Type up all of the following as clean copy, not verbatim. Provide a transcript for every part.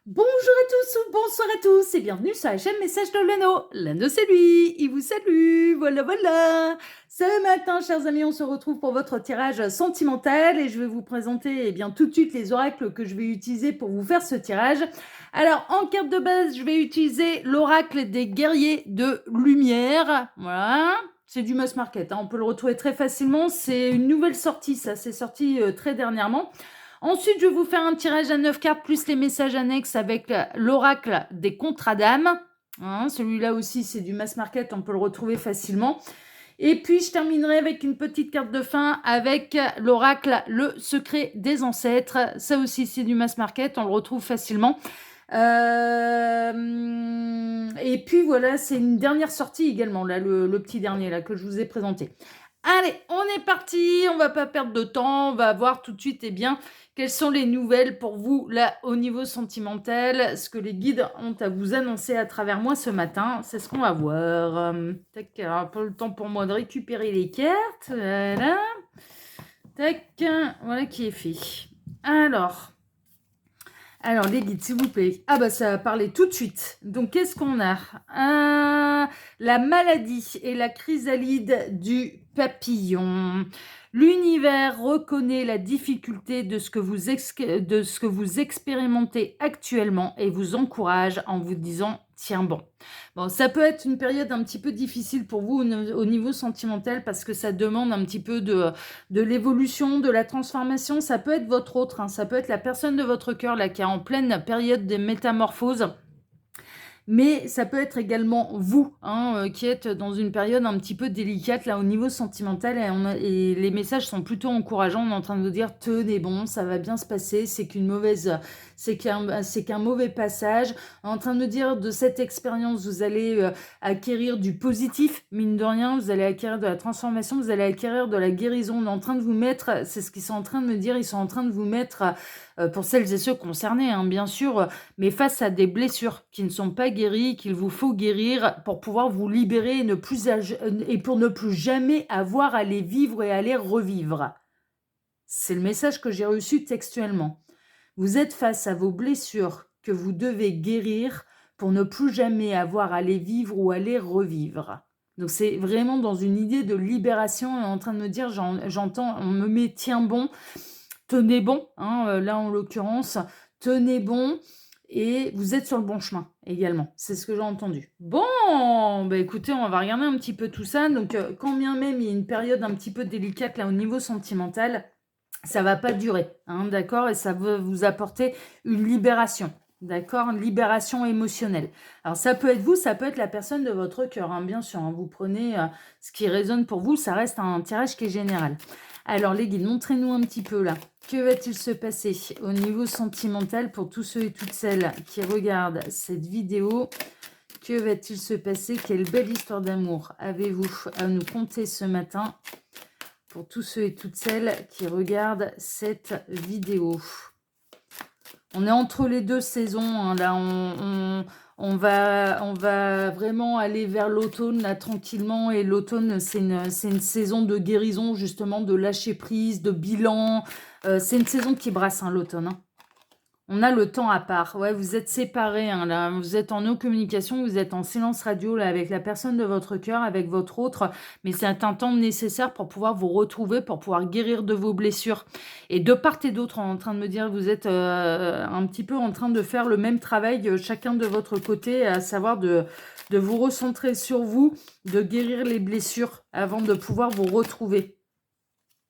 Bonjour à tous ou bonsoir à tous et bienvenue sur la chaîne Message de Lano. Lano c'est lui, il vous salue, voilà. Ce matin, chers amis, on se retrouve pour votre tirage sentimental et je vais vous présenter bien tout de suite les oracles que je vais utiliser pour vous faire ce tirage. Alors, en carte de base, je vais utiliser l'oracle des guerriers de lumière, voilà. C'est du mass market, hein. On peut le retrouver très facilement, c'est une nouvelle sortie, ça, c'est sorti très dernièrement. Ensuite, je vais vous faire un tirage à 9 cartes plus les messages annexes avec l'oracle des contrats d'âme. Hein, celui-là aussi, c'est du mass market, on peut le retrouver facilement. Et puis, je terminerai avec une petite carte de fin avec l'oracle le secret des ancêtres. Ça aussi, c'est du mass market, on le retrouve facilement. Et puis voilà, c'est une dernière sortie également, là, le petit dernier là, que je vous ai présenté. Allez, on est parti, on va pas perdre de temps, on va voir tout de suite quelles sont les nouvelles pour vous là au niveau sentimental, ce que les guides ont à vous annoncer à travers moi ce matin, c'est ce qu'on va voir. Tac, alors, un peu le temps pour moi de récupérer les cartes, voilà. Tac, voilà qui est fait. Alors, les guides, s'il vous plaît. Ah bah ça va parler tout de suite. Donc, qu'est-ce qu'on a? La maladie et la chrysalide du papillon. L'univers reconnaît la difficulté de ce que vous expérimentez actuellement et vous encourage en vous disant tiens bon. Bon, ça peut être une période un petit peu difficile pour vous au niveau sentimental parce que ça demande un petit peu de l'évolution, de la transformation. Ça peut être votre autre, hein, ça peut être la personne de votre cœur là qui est en pleine période de métamorphose. Mais ça peut être également vous, hein, qui êtes dans une période un petit peu délicate là au niveau sentimental et les messages sont plutôt encourageants. On est en train de vous dire tenez bon, ça va bien se passer, c'est qu'un mauvais passage. On est en train de me dire de cette expérience, vous allez acquérir du positif, mine de rien, vous allez acquérir de la transformation, vous allez acquérir de la guérison. On est en train de vous mettre, c'est ce qu'ils sont en train de me dire, ils sont en train de vous mettre, pour celles et ceux concernés, hein, bien sûr, mais face à des blessures qui ne sont pas guéries, qu'il vous faut guérir pour pouvoir vous libérer et pour ne plus jamais avoir à les vivre et à les revivre. C'est le message que j'ai reçu textuellement. Vous êtes face à vos blessures que vous devez guérir pour ne plus jamais avoir à les vivre ou à les revivre. Donc c'est vraiment dans une idée de libération. On est en train de me dire, j'entends, on me met tiens bon, tenez bon, hein, là en l'occurrence, tenez bon. Et vous êtes sur le bon chemin également. C'est ce que j'ai entendu. Bon, bah écoutez, on va regarder un petit peu tout ça. Donc, quand bien même il y a une période un petit peu délicate là au niveau sentimental, ça va pas durer, hein, d'accord? Et ça va vous apporter une libération, d'accord? Une libération émotionnelle. Alors, ça peut être vous, ça peut être la personne de votre cœur, hein, bien sûr. Hein, vous prenez ce qui résonne pour vous, ça reste un tirage qui est général. Alors, les guides, montrez-nous un petit peu là. Que va-t-il se passer au niveau sentimental pour tous ceux et toutes celles qui regardent cette vidéo? Que va-t-il se passer? Quelle belle histoire d'amour avez-vous à nous conter ce matin pour tous ceux et toutes celles qui regardent cette vidéo? On est entre les deux saisons, hein, là, on va vraiment aller vers l'automne, là, tranquillement, et l'automne, c'est une saison de guérison, justement, de lâcher prise, de bilan. C'est une saison qui brasse, hein, l'automne, hein. On a le temps à part. Ouais, vous êtes séparés, hein, là. Vous êtes en no-communication, vous êtes en silence radio, là, avec la personne de votre cœur, avec votre autre. Mais c'est un temps nécessaire pour pouvoir vous retrouver, pour pouvoir guérir de vos blessures. Et de part et d'autre, on est en train de me dire, vous êtes un petit peu en train de faire le même travail, chacun de votre côté, à savoir de vous recentrer sur vous, de guérir les blessures avant de pouvoir vous retrouver.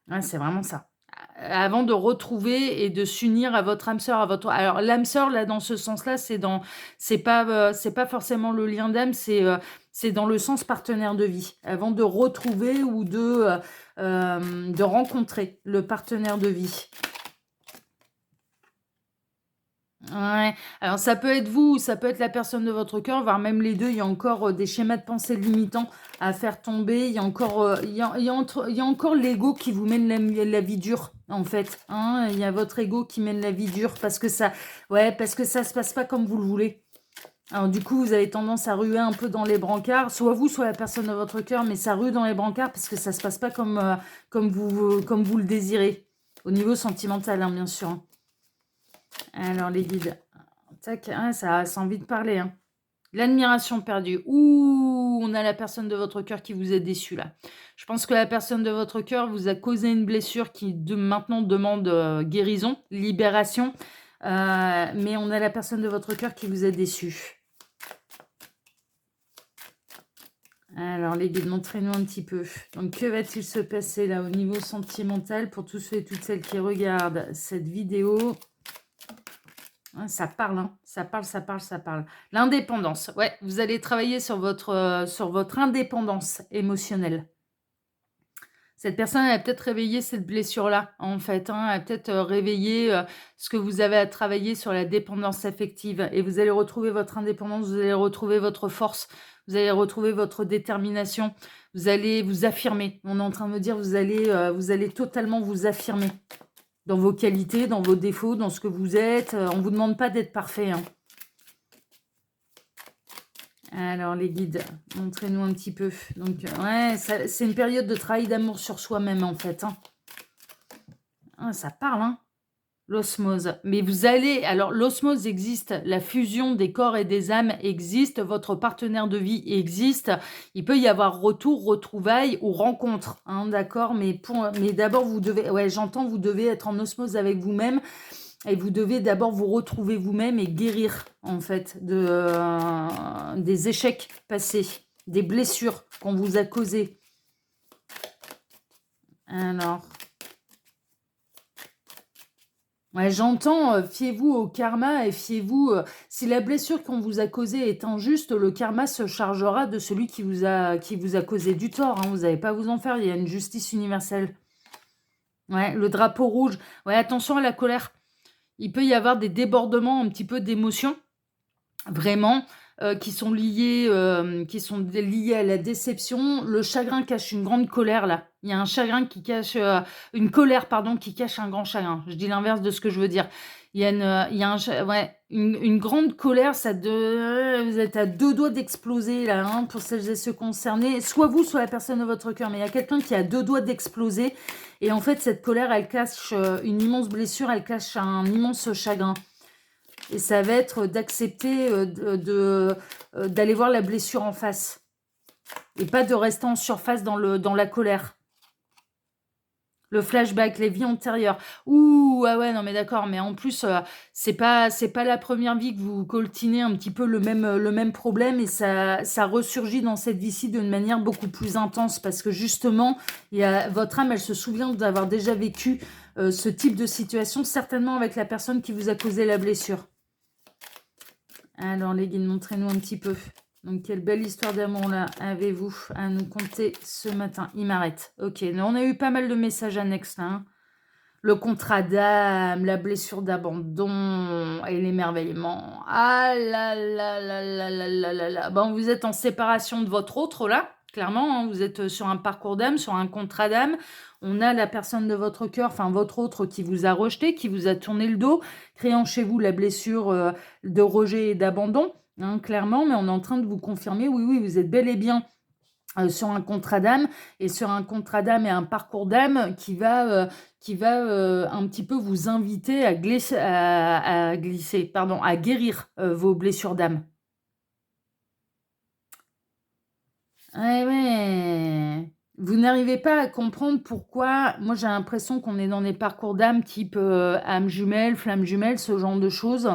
Ouais, c'est vraiment ça. Avant de retrouver et de s'unir à votre âme sœur, alors l'âme sœur là dans ce sens-là, c'est pas forcément le lien d'âme, c'est dans le sens partenaire de vie. Avant de retrouver ou de rencontrer le partenaire de vie. Ouais, alors ça peut être vous, ou ça peut être la personne de votre cœur, voire même les deux. Il y a encore des schémas de pensée limitants à faire tomber. Il y a encore, il y a encore l'ego qui vous mène la vie dure, en fait. Hein. Il y a votre ego qui mène la vie dure parce que ça se passe pas comme vous le voulez. Alors du coup, vous avez tendance à ruer un peu dans les brancards, soit vous, soit la personne de votre cœur, mais ça rue dans les brancards parce que ça se passe pas comme vous le désirez. Au niveau sentimental, hein, bien sûr. Alors les guides, Tac, ah, ça a envie de parler, hein. L'admiration perdue. Ouh, on a la personne de votre cœur qui vous a déçu là. Je pense que la personne de votre cœur vous a causé une blessure qui maintenant demande guérison, libération. Mais on a la personne de votre cœur qui vous a déçu. Alors les guides, montrez-nous un petit peu. Donc que va-t-il se passer là au niveau sentimental pour tous ceux et toutes celles qui regardent cette vidéo? Ça parle, hein. Ça parle, ça parle, ça parle. L'indépendance. Ouais, vous allez travailler sur votre indépendance émotionnelle. Cette personne, elle a peut-être réveillé cette blessure-là, en fait, hein. Elle a peut-être réveillé ce que vous avez à travailler sur la dépendance affective. Et vous allez retrouver votre indépendance, vous allez retrouver votre force, vous allez retrouver votre détermination. Vous allez vous affirmer. On est en train de me dire, vous allez totalement vous affirmer. Dans vos qualités, dans vos défauts, dans ce que vous êtes. On ne vous demande pas d'être parfait, hein. Alors, les guides, montrez-nous un petit peu. Donc, ouais, c'est une période de travail d'amour sur soi-même, en fait, hein. Ah, ça parle, hein. L'osmose. Mais vous allez... Alors, l'osmose existe, la fusion des corps et des âmes existe, votre partenaire de vie existe. Il peut y avoir retour, retrouvailles ou rencontre, hein, d'accord? Mais d'abord, vous devez... Ouais, j'entends, vous devez être en osmose avec vous-même et vous devez d'abord vous retrouver vous-même et guérir, en fait, des échecs passés, des blessures qu'on vous a causées. Alors... Ouais, j'entends, fiez-vous au karma et fiez-vous... si la blessure qu'on vous a causée est injuste, le karma se chargera de celui qui vous a causé du tort, hein. Vous n'allez pas vous en faire, il y a une justice universelle. Ouais, le drapeau rouge. Ouais, attention à la colère. Il peut y avoir des débordements un petit peu d'émotions, vraiment, qui sont liés à la déception. Le chagrin cache une grande colère, là. Il y a un chagrin qui cache... une colère, pardon, qui cache un grand chagrin. Je dis l'inverse de ce que je veux dire. Il y a une grande colère, vous êtes à 2 doigts d'exploser, là, hein, pour celles et ceux concernés. Soit vous, soit la personne de votre cœur. Mais il y a quelqu'un qui a 2 doigts d'exploser. Et en fait, cette colère, elle cache une immense blessure, elle cache un immense chagrin. Et ça va être d'accepter d'aller voir la blessure en face. Et pas de rester en surface dans la colère. Le flashback, les vies antérieures. Ouh, ah ouais, non mais d'accord. Mais en plus, c'est pas la première vie que vous coltinez un petit peu le même problème. Et ça ressurgit dans cette vie-ci d'une manière beaucoup plus intense. Parce que justement, votre âme, elle se souvient d'avoir déjà vécu ce type de situation. Certainement avec la personne qui vous a causé la blessure. Alors les guides, montrez-nous un petit peu. Donc quelle belle histoire d'amour là avez-vous à nous conter ce matin? Il m'arrête. Ok, on a eu pas mal de messages annexes là, hein. Le contrat d'âme, la blessure d'abandon et l'émerveillement. Ah là là là là là là là là. Bon, vous êtes en séparation de votre autre là, clairement, hein. Vous êtes sur un parcours d'âme, sur un contrat d'âme. On a la personne de votre cœur, enfin votre autre qui vous a rejeté, qui vous a tourné le dos, créant chez vous la blessure de rejet et d'abandon, hein, clairement. Mais on est en train de vous confirmer, oui, vous êtes bel et bien sur un contrat d'âme, et sur un contrat d'âme et un parcours d'âme qui va un petit peu vous inviter à guérir vos blessures d'âme. Ouais. Vous n'arrivez pas à comprendre pourquoi. Moi, j'ai l'impression qu'on est dans des parcours d'âme type âme jumelle, flamme jumelle, ce genre de choses.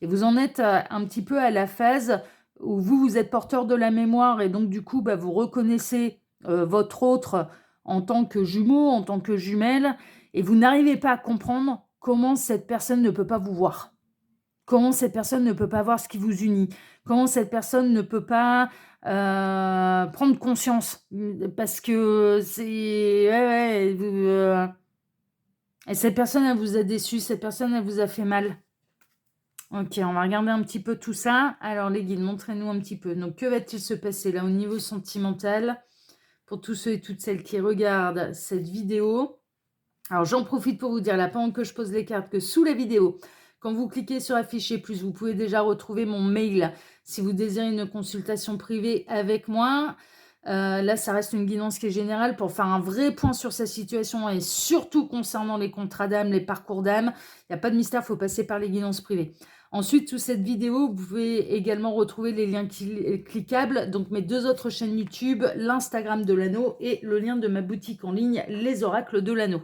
Et vous en êtes un petit peu à la phase où vous êtes porteur de la mémoire et donc du coup, vous reconnaissez votre autre en tant que jumeau, en tant que jumelle, et vous n'arrivez pas à comprendre comment cette personne ne peut pas vous voir. Comment cette personne ne peut pas voir ce qui vous unit. Comment cette personne ne peut pas prendre conscience. Parce que c'est... et cette personne, elle vous a déçu. Cette personne, elle vous a fait mal. Ok, on va regarder un petit peu tout ça. Alors, les guides, montrez-nous un petit peu. Donc, que va-t-il se passer là au niveau sentimental pour tous ceux et toutes celles qui regardent cette vidéo? Alors, j'en profite pour vous dire, là, pendant que je pose les cartes, que sous la vidéo, quand vous cliquez sur afficher plus, vous pouvez déjà retrouver mon mail si vous désirez une consultation privée avec moi. Là, ça reste une guidance qui est générale pour faire un vrai point sur sa situation et surtout concernant les contrats d'âme, les parcours d'âme. Il y a pas de mystère, il faut passer par les guidances privées. Ensuite, sous cette vidéo, vous pouvez également retrouver les liens cliquables, donc mes 2 autres chaînes YouTube, l'Instagram de l'anneau et le lien de ma boutique en ligne, Les Oracles de l'Anneau.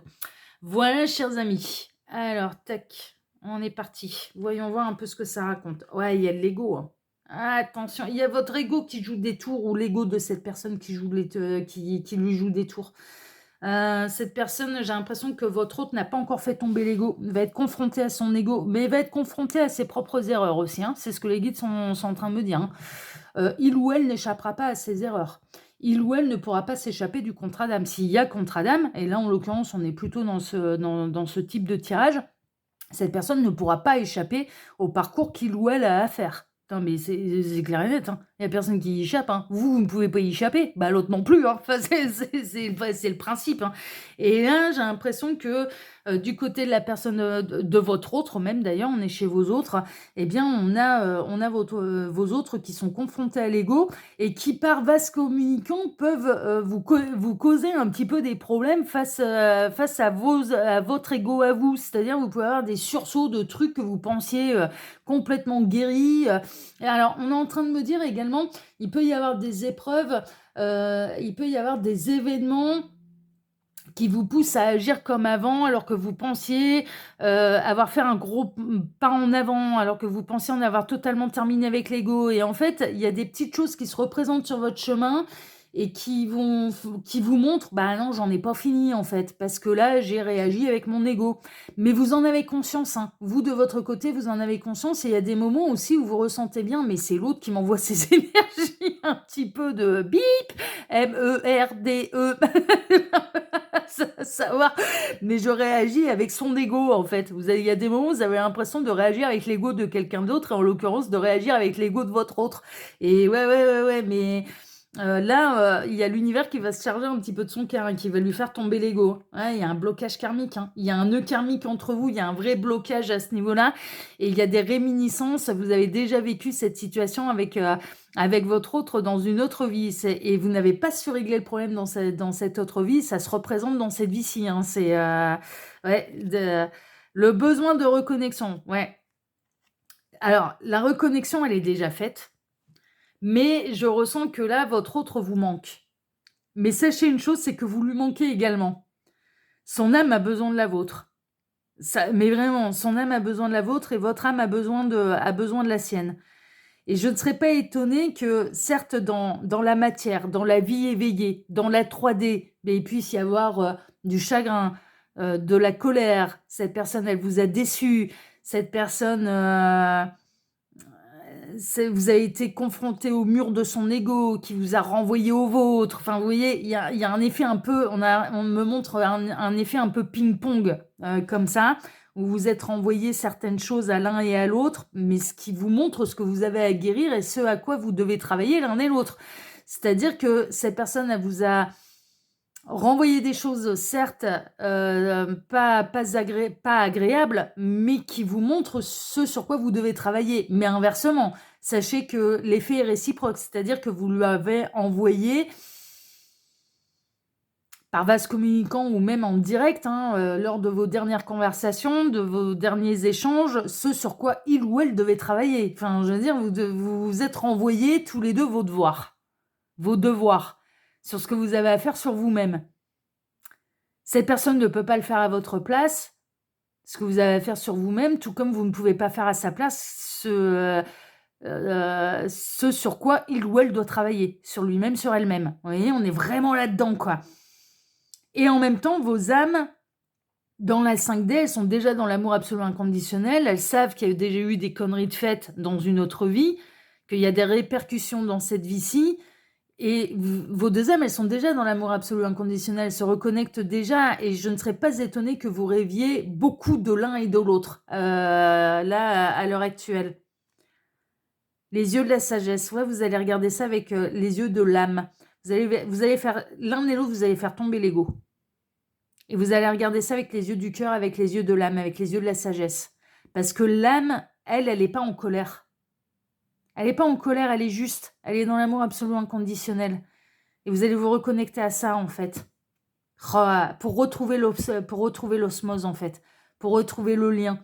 Voilà, chers amis. Alors, tac, on est parti. Voyons voir un peu ce que ça raconte. Ouais, il y a de l'ego, hein. Attention, il y a votre ego qui joue des tours ou l'ego de cette personne qui lui joue des tours. Cette personne, j'ai l'impression que votre hôte n'a pas encore fait tomber l'ego, va être confronté à son ego, mais va être confronté à ses propres erreurs aussi, hein. C'est ce que les guides sont en train de me dire, hein. Il ou elle n'échappera pas à ses erreurs. Il ou elle ne pourra pas s'échapper du contrat d'âme. S'il y a contrat d'âme, et là en l'occurrence on est plutôt dans ce type de tirage, cette personne ne pourra pas échapper au parcours qu'il ou elle a à faire. Non, mais c'est clair et net, hein. Il n'y a personne qui y échappe, hein. Vous ne pouvez pas y échapper. Bah, l'autre non plus, hein. Enfin, c'est le principe, hein. Et là, j'ai l'impression que du côté de la personne, de votre autre, même d'ailleurs, on est chez vos autres, eh bien, on a vos autres qui sont confrontés à l'ego et qui, par vase communicant, peuvent vous causer un petit peu des problèmes face à votre ego à vous. C'est-à-dire, vous pouvez avoir des sursauts de trucs que vous pensiez complètement guéris. Et alors, on est en train de me dire également, il peut y avoir des épreuves, il peut y avoir des événements qui vous poussent à agir comme avant, alors que vous pensiez avoir fait un gros pas en avant, alors que vous pensiez en avoir totalement terminé avec l'ego. Et en fait, il y a des petites choses qui se représentent sur votre chemin et qui vous montrent, bah non, j'en ai pas fini en fait, parce que là, j'ai réagi avec mon ego. Mais vous en avez conscience, hein. Vous, de votre côté, vous en avez conscience. Et il y a des moments aussi où vous ressentez bien, mais c'est l'autre qui m'envoie ses énergies, un petit peu de bip, M-E-R-D-E. Savoir, mais je réagis avec son ego en fait. Il y a des moments où vous avez l'impression de réagir avec l'ego de quelqu'un d'autre, et en l'occurrence de réagir avec l'ego de votre autre. Et ouais, mais là, il y a l'univers qui va se charger un petit peu de son cœur, hein, qui va lui faire tomber l'ego. Ouais, il y a un blocage karmique, hein. Il y a un nœud karmique entre vous, il y a un vrai blocage à ce niveau-là. Et il y a des réminiscences. Vous avez déjà vécu cette situation avec votre autre dans une autre vie. Et vous n'avez pas su régler le problème dans cette autre vie. Ça se représente dans cette vie-ci, hein. C'est le besoin de reconnexion. Ouais. Alors, la reconnexion, elle est déjà faite. Mais je ressens que là, votre autre vous manque. Mais sachez une chose, c'est que vous lui manquez également. Son âme a besoin de la vôtre. Mais vraiment, son âme a besoin de la vôtre et votre âme a besoin de la sienne. Et je ne serais pas étonnée que, certes, dans la matière, dans la vie éveillée, dans la 3D, mais il puisse y avoir du chagrin, de la colère. Cette personne, elle vous a déçu. Cette personne... vous avez été confronté au mur de son ego qui vous a renvoyé au vôtre. Enfin, vous voyez, il y a un effet un peu, on me montre un effet un peu ping-pong comme ça, où vous êtes renvoyé certaines choses à l'un et à l'autre, mais ce qui vous montre ce que vous avez à guérir et ce à quoi vous devez travailler l'un et l'autre. C'est-à-dire que cette personne, elle vous a renvoyer des choses, certes, pas agréables, mais qui vous montrent ce sur quoi vous devez travailler. Mais inversement, sachez que l'effet est réciproque, c'est-à-dire que vous lui avez envoyé, par vase communicant ou même en direct, hein, lors de vos dernières conversations, de vos derniers échanges, ce sur quoi il ou elle devait travailler. Enfin, je veux dire, vous vous êtes renvoyés tous les deux vos devoirs. Vos devoirs sur ce que vous avez à faire sur vous-même. Cette personne ne peut pas le faire à votre place, ce que vous avez à faire sur vous-même, tout comme vous ne pouvez pas faire à sa place ce sur quoi il ou elle doit travailler, sur lui-même, sur elle-même. Vous voyez, on est vraiment là-dedans, quoi. Et en même temps, vos âmes, dans la 5D, elles sont déjà dans l'amour absolu inconditionnel, elles savent qu'il y a déjà eu des conneries de faites dans une autre vie, qu'il y a des répercussions dans cette vie-ci, et vos 2 âmes, elles sont déjà dans l'amour absolu inconditionnel, elles se reconnectent déjà, et je ne serais pas étonnée que vous rêviez beaucoup de l'un et de l'autre, là, à l'heure actuelle. Les yeux de la sagesse, ouais, vous allez regarder ça avec les yeux de l'âme. Vous allez faire, l'un et l'autre, vous allez faire tomber l'ego. Et vous allez regarder ça avec les yeux du cœur, avec les yeux de l'âme, avec les yeux de la sagesse. Parce que l'âme, elle n'est pas en colère. Elle n'est pas en colère, elle est juste. Elle est dans l'amour absolu inconditionnel. Et vous allez vous reconnecter à ça, en fait. Pour retrouver l'osmose, en fait. Pour retrouver le lien.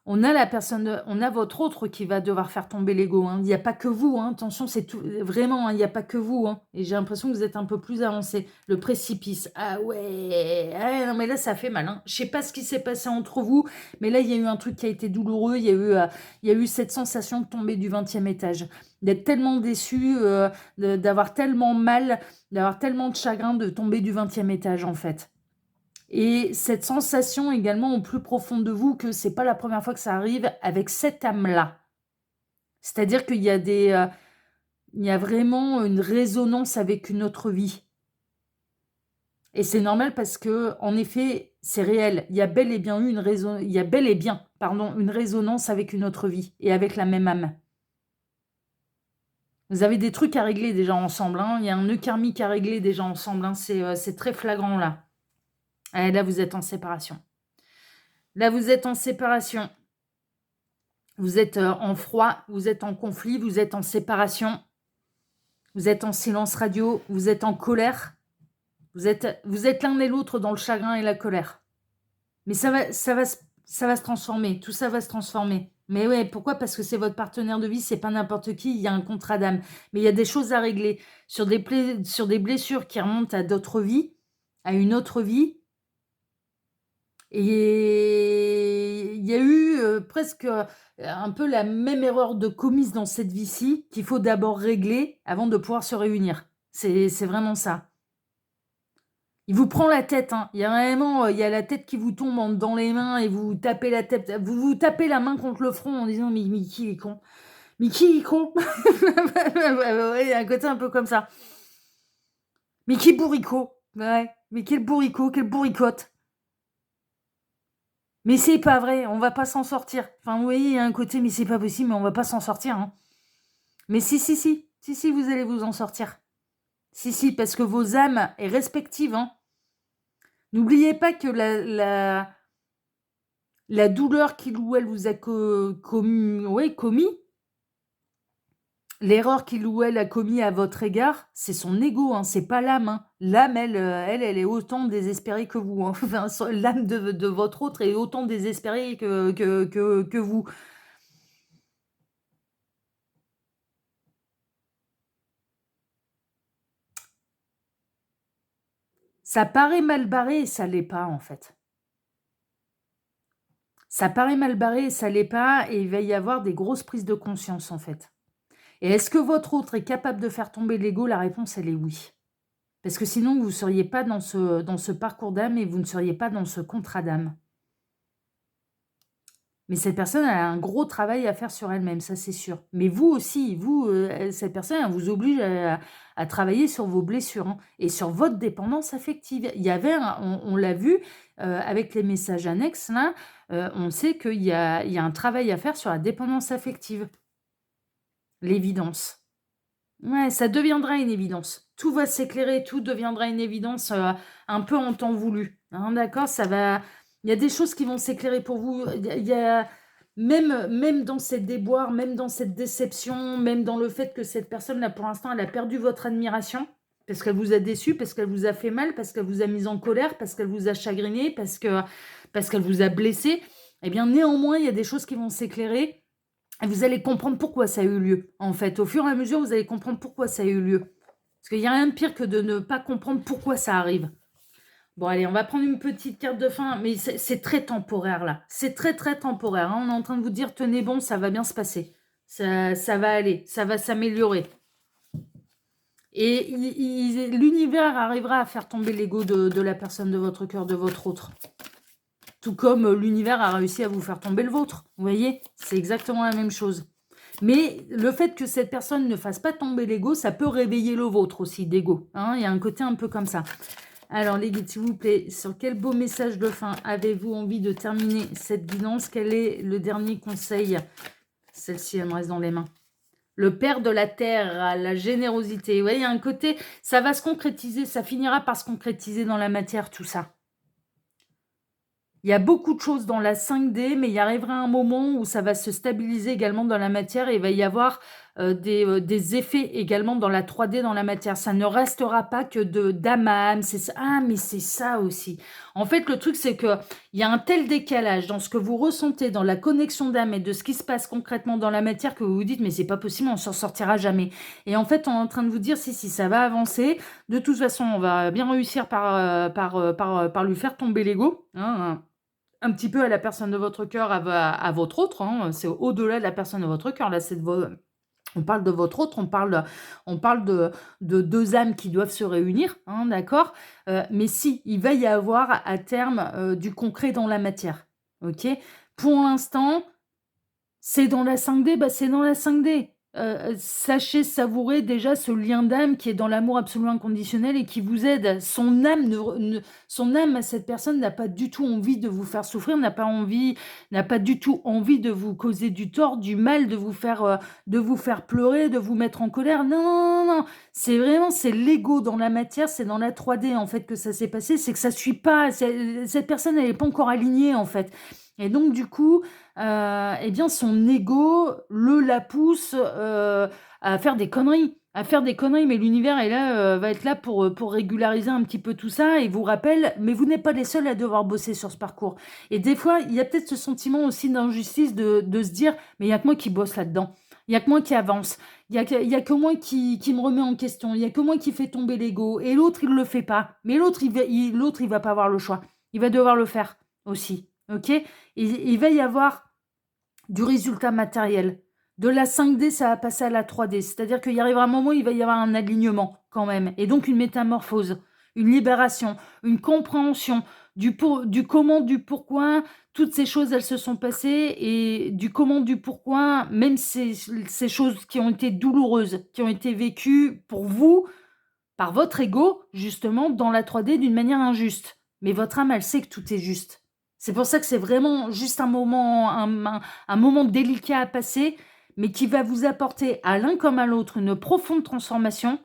On a votre autre qui va devoir faire tomber l'ego. Hein. Il n'y a pas que vous. Hein. Attention, c'est tout. Vraiment, hein, il n'y a pas que vous. Hein. Et j'ai l'impression que vous êtes un peu plus avancé. Le précipice. Ah ouais. Ah, non, mais là, ça fait mal. Hein. Je ne sais pas ce qui s'est passé entre vous. Mais là, il y a eu un truc qui a été douloureux. Il y a eu cette sensation de tomber du 20e étage. D'être tellement déçu, d'avoir tellement mal, d'avoir tellement de chagrin de tomber du 20e étage, en fait. Et cette sensation également au plus profond de vous que c'est pas la première fois que ça arrive avec cette âme-là. C'est-à-dire qu'il y a il y a vraiment une résonance avec une autre vie. Et c'est normal parce que, en effet, c'est réel. Il y a bel et bien une résonance avec une autre vie et avec la même âme. Vous avez des trucs à régler déjà ensemble. Hein. Il y a un nœud karmique à régler déjà ensemble. Hein. C'est très flagrant là. Et là, vous êtes en séparation. Là, vous êtes en séparation. Vous êtes en froid, vous êtes en conflit, vous êtes en séparation. Vous êtes en silence radio, vous êtes en colère. Vous êtes l'un et l'autre dans le chagrin et la colère. Mais ça va se transformer. Tout ça va se transformer. Mais ouais, pourquoi? Parce que c'est votre partenaire de vie, c'est pas n'importe qui, il y a un contrat d'âme. Mais il y a des choses à régler. Sur des blessures qui remontent à d'autres vies, à une autre vie. Et il y a eu presque un peu la même erreur de commise dans cette vie-ci qu'il faut d'abord régler avant de pouvoir se réunir. C'est vraiment ça. Il vous prend la tête. Hein. Il y a vraiment il y a la tête qui vous tombe dans les mains et vous tapez la tête. Vous tapez la main contre le front en disant mais qui est con? Mais qui est con? Ouais, il y a un côté un peu comme ça. Mais qui bourricot? Ouais. Mais quel bourricot, quelle bourricote? Mais c'est pas vrai, on va pas s'en sortir. Enfin, vous voyez, il y a un côté, mais c'est pas possible, mais on va pas s'en sortir. Hein. Mais si, vous allez vous en sortir. Si, parce que vos âmes est respectives. Hein. N'oubliez pas que la douleur qu'il ou elle vous a commis, l'erreur qu'il ou elle a commis à votre égard, c'est son ego, hein, c'est pas l'âme. Hein. L'âme, elle est autant désespérée que vous. Hein. Enfin, l'âme de votre autre est autant désespérée que vous. Ça paraît mal barré et ça l'est pas, en fait. Ça paraît mal barré et ça l'est pas, et il va y avoir des grosses prises de conscience, en fait. Et est-ce que votre autre est capable de faire tomber l'ego? La réponse, elle est oui. Parce que sinon, vous ne seriez pas dans ce parcours d'âme et vous ne seriez pas dans ce contrat d'âme. Mais cette personne, elle a un gros travail à faire sur elle-même, ça c'est sûr. Mais vous aussi, cette personne, elle vous oblige à travailler sur vos blessures hein, et sur votre dépendance affective. Il y avait, on l'a vu avec les messages annexes, là, on sait qu'il y a un travail à faire sur la dépendance affective. L'évidence. Ouais, ça deviendra une évidence. Tout va s'éclairer, tout deviendra une évidence un peu en temps voulu. Hein, d'accord, ça va. Il y a des choses qui vont s'éclairer pour vous. Il y a même dans cette déboire, même dans cette déception, même dans le fait que cette personne-là, pour l'instant, elle a perdu votre admiration parce qu'elle vous a déçu, parce qu'elle vous a fait mal, parce qu'elle vous a mis en colère, parce qu'elle vous a chagriné, parce qu'elle vous a blessé. Eh bien, néanmoins, il y a des choses qui vont s'éclairer. Et vous allez comprendre pourquoi ça a eu lieu. En fait, au fur et à mesure, vous allez comprendre pourquoi ça a eu lieu. Parce qu'il n'y a rien de pire que de ne pas comprendre pourquoi ça arrive. Bon, allez, on va prendre une petite carte de fin, mais c'est très temporaire, là. C'est très, très temporaire. Hein. On est en train de vous dire, tenez bon, ça va bien se passer. Ça va aller, ça va s'améliorer. Et l'univers arrivera à faire tomber l'ego de la personne de votre cœur, de votre autre. Tout comme l'univers a réussi à vous faire tomber le vôtre. Vous voyez, c'est exactement la même chose. Mais le fait que cette personne ne fasse pas tomber l'ego, ça peut réveiller le vôtre aussi d'ego. Hein, il y a un côté un peu comme ça. Alors les guides, s'il vous plaît, sur quel beau message de fin avez-vous envie de terminer cette guidance? Quel est le dernier conseil? Celle-ci, elle me reste dans les mains. Le Père de la Terre, la générosité. Vous voyez, il y a un côté, ça va se concrétiser, ça finira par se concrétiser dans la matière, tout ça. Il y a beaucoup de choses dans la 5D, mais il y arrivera un moment où ça va se stabiliser également dans la matière et il va y avoir des effets également dans la 3D, dans la matière. Ça ne restera pas que d'âme, c'est ça. Ah, mais c'est ça aussi. En fait, le truc, c'est que il y a un tel décalage dans ce que vous ressentez, dans la connexion d'âme et de ce qui se passe concrètement dans la matière que vous vous dites, mais c'est pas possible, on s'en sortira jamais. Et en fait, on est en train de vous dire, si, si, ça va avancer. De toute façon, on va bien réussir par lui faire tomber l'ego, hein, un petit peu à la personne de votre cœur, à votre autre, hein, c'est au-delà de la personne de votre cœur, là, on parle de votre autre, on parle de 2 âmes qui doivent se réunir, hein, d'accord? Mais si, il va y avoir à terme, du concret dans la matière, OK? Pour l'instant, c'est dans la 5D, bah, c'est dans la 5D. Sachez savourer déjà ce lien d'âme qui est dans l'amour absolu inconditionnel et qui vous aide. Son âme à cette personne n'a pas du tout envie de vous faire souffrir, n'a pas du tout envie de vous causer du tort, du mal, de vous faire pleurer, de vous mettre en colère. Non, non, non, non. C'est l'ego dans la matière, c'est dans la 3D en fait que ça s'est passé, c'est que ça suit pas, cette personne elle est pas encore alignée en fait. Et donc du coup, eh bien son ego la pousse, à faire des conneries, mais l'univers est là, va être là pour régulariser un petit peu tout ça et vous rappelle: «Mais vous n'êtes pas les seuls à devoir bosser sur ce parcours» et des fois, il y a peut-être ce sentiment aussi d'injustice de se dire: «Mais il y a que moi qui bosse là-dedans. Il y a que moi qui avance. Il y a que moi qui me remet en question. Il y a que moi qui fait tomber l'ego et l'autre, il le fait pas. Mais l'autre, il va pas avoir le choix. Il va devoir le faire aussi». OK? Il va y avoir du résultat matériel. De la 5D, ça va passer à la 3D. C'est-à-dire qu'il y arrivera un moment où il va y avoir un alignement quand même. Et donc une métamorphose, une libération, une compréhension du comment, du pourquoi. Toutes ces choses, elles se sont passées. Et du comment, du pourquoi, même ces choses qui ont été douloureuses, qui ont été vécues pour vous, par votre ego, justement, dans la 3D d'une manière injuste. Mais votre âme, elle sait que tout est juste. C'est pour ça que c'est vraiment juste un moment délicat à passer, mais qui va vous apporter à l'un comme à l'autre une profonde transformation,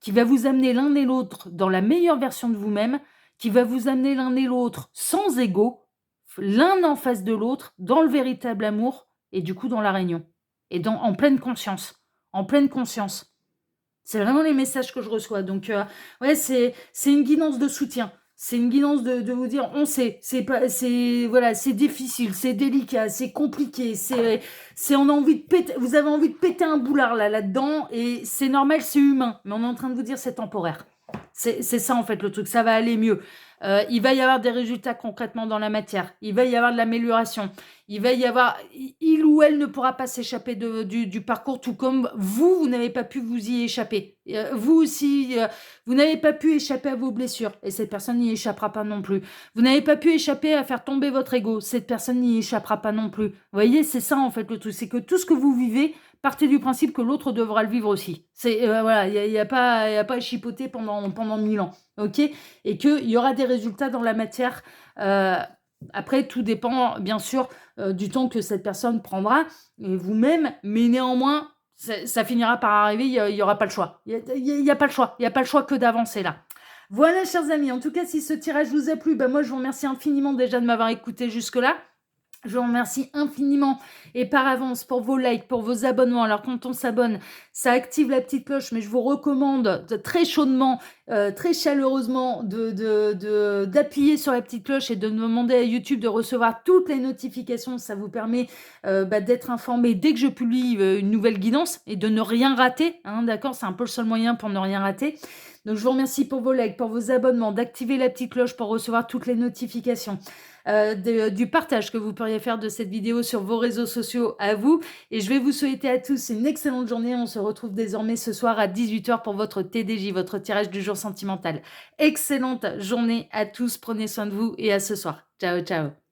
qui va vous amener l'un et l'autre dans la meilleure version de vous-même, qui va vous amener l'un et l'autre sans ego, l'un en face de l'autre, dans le véritable amour, et du coup dans la réunion. Et en pleine conscience. En pleine conscience. C'est vraiment les messages que je reçois. Donc, ouais, c'est une guidance de soutien. C'est une guidance de vous dire, on sait, voilà, c'est difficile, c'est délicat, c'est compliqué, on a envie de péter, vous avez envie de péter un boulard là-dedans, et c'est normal, c'est humain. Mais on est en train de vous dire, c'est temporaire. C'est ça en fait le truc, ça va aller mieux. Il va y avoir des résultats concrètement dans la matière. Il va y avoir de l'amélioration. Il va y avoir, il ou elle ne pourra pas s'échapper du parcours, tout comme vous n'avez pas pu vous y échapper. Vous aussi, vous n'avez pas pu échapper à vos blessures, et cette personne n'y échappera pas non plus. Vous n'avez pas pu échapper à faire tomber votre ego, cette personne n'y échappera pas non plus. Vous voyez, c'est ça en fait le truc, c'est que tout ce que vous vivez, partez du principe que l'autre devra le vivre aussi. C'est voilà, il y a pas à chipoter pendant 1000 ans, ok? Et qu'il y aura des résultats dans la matière. Après, tout dépend bien sûr du temps que cette personne prendra, et vous-même, mais néanmoins, ça finira par arriver, il y aura pas le choix. Il y a pas le choix, il y a pas le choix que d'avancer là. Voilà, chers amis, en tout cas, si ce tirage vous a plu, moi je vous remercie infiniment déjà de m'avoir écouté jusque-là. Je vous remercie infiniment et par avance pour vos likes, pour vos abonnements. Alors quand on s'abonne, ça active la petite cloche, mais je vous recommande très chaudement, très chaleureusement d'appuyer sur la petite cloche et de demander à YouTube de recevoir toutes les notifications. Ça vous permet d'être informé dès que je publie une nouvelle guidance et de ne rien rater, hein, d'accord? C'est un peu le seul moyen pour ne rien rater. Donc je vous remercie pour vos likes, pour vos abonnements, d'activer la petite cloche pour recevoir toutes les notifications. Du partage que vous pourriez faire de cette vidéo sur vos réseaux sociaux à vous. Et je vais vous souhaiter à tous une excellente journée. On se retrouve désormais ce soir à 18h pour votre TDJ, votre tirage du jour sentimental. Excellente journée à tous. Prenez soin de vous et à ce soir. Ciao, ciao.